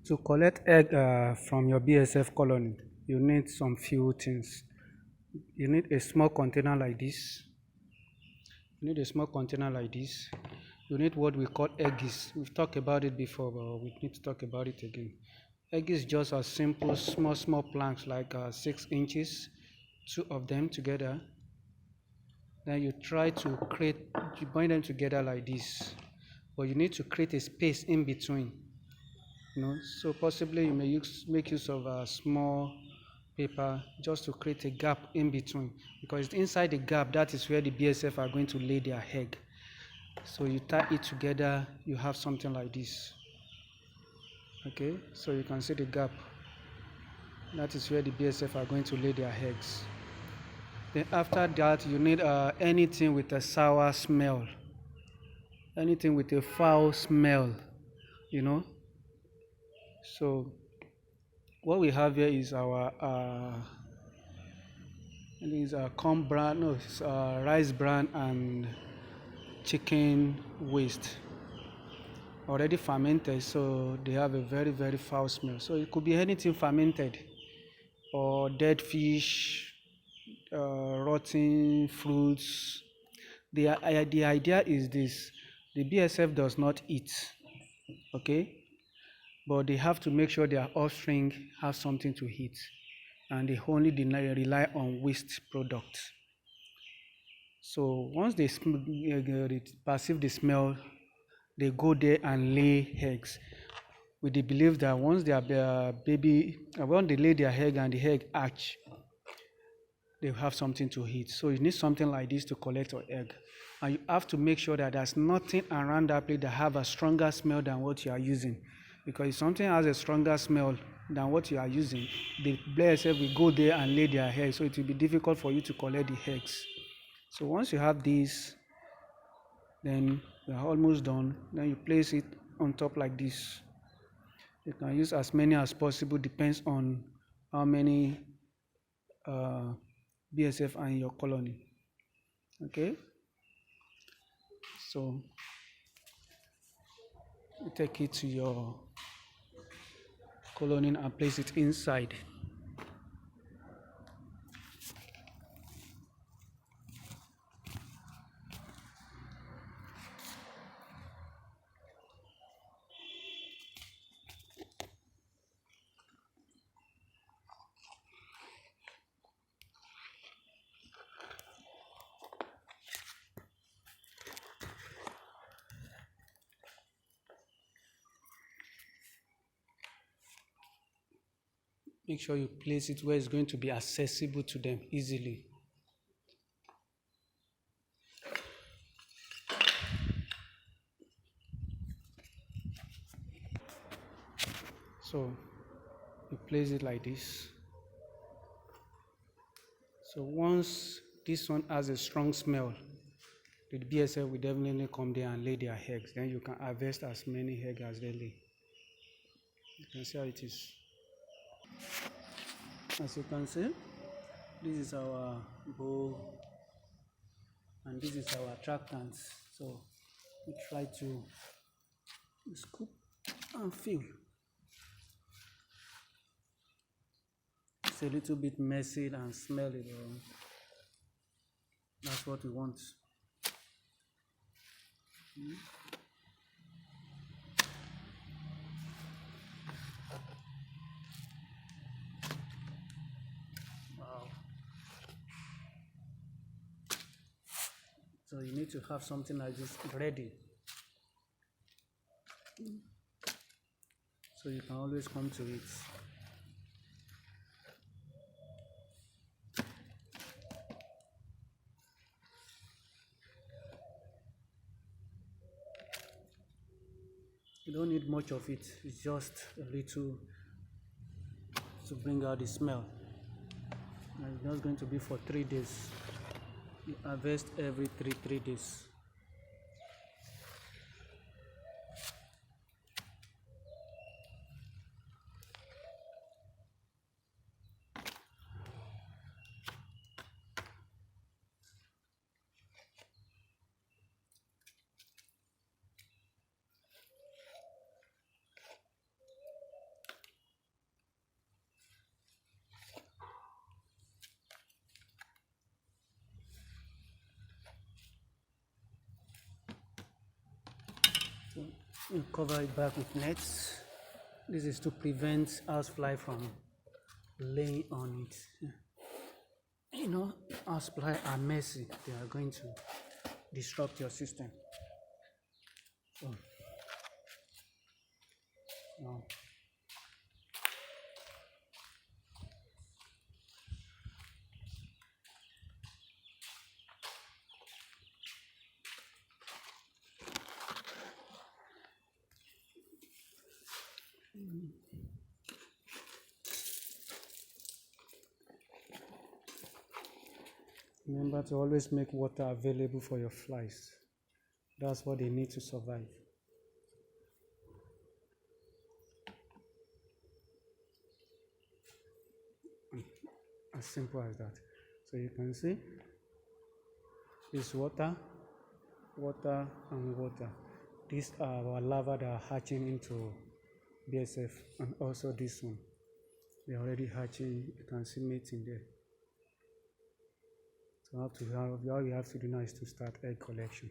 To collect egg from your BSF colony, you need some few things. You need a small container like this. You need a small container like this. You need what we call eggs. We've talked about it before, but we need to talk about it again. Egg is just a simple, small planks like 6 inches, two of them together. Then you try to you bind them together like this. But you need to create a space in between. So possibly you may make use of a small paper just to create a gap in between, because inside the gap, that is where the BSF are going to lay their egg. So you tie it together, you have something like this. Okay, so you can see the gap. That is where the BSF are going to lay their eggs. Then after that, you need anything with a sour smell, anything with a foul smell, you know. So what we have here is our corn bran, no, it's, rice bran and chicken waste, already fermented, so they have a very foul smell. So it could be anything fermented, or dead fish, rotten fruits. The idea is this: the BSF does not eat, okay, but they have to make sure their offspring have something to eat, and they only rely on waste products. So once they perceive the smell, they go there and lay eggs, with the belief that once their when they lay their egg and the egg hatch, they have something to eat. So you need something like this to collect your egg, and you have to make sure that there's nothing around that place that have a stronger smell than what you are using, because if something has a stronger smell than what you are using, the BSF will go there and lay their egg, so it will be difficult for you to collect the eggs. So once you have this, then you are almost done. Then you place it on top like this. You can use as many as possible, depends on how many BSF are in your colony. Okay, so you take it to your colony and place it inside. Make sure you place it where it's going to be accessible to them easily. So you place it like this. So once this one has a strong smell, the BSF will definitely come there and lay their eggs. Then you can harvest as many eggs as they lay. You can see how it is. As you can see, this is our bowl and this is our attractants. So we try to scoop and fill. It's a little bit messy and smelly, but that's what we want. Wow. So you need to have something like this ready, so you can always come to it. You don't need much of it, it's just a little to bring out the smell. And it's just going to be for 3 days. You harvest every three days. You cover it back with nets. This is to prevent housefly from laying on it. You know, housefly are messy. They are going to disrupt your system. So now remember to always make water available for your flies. That's what they need to survive. As simple as that. So you can see it's water, water, and water. These are our larvae that are hatching into BSF, and also this one. They're already hatching. You can see mates in there. So all you have to do now is to start egg collection.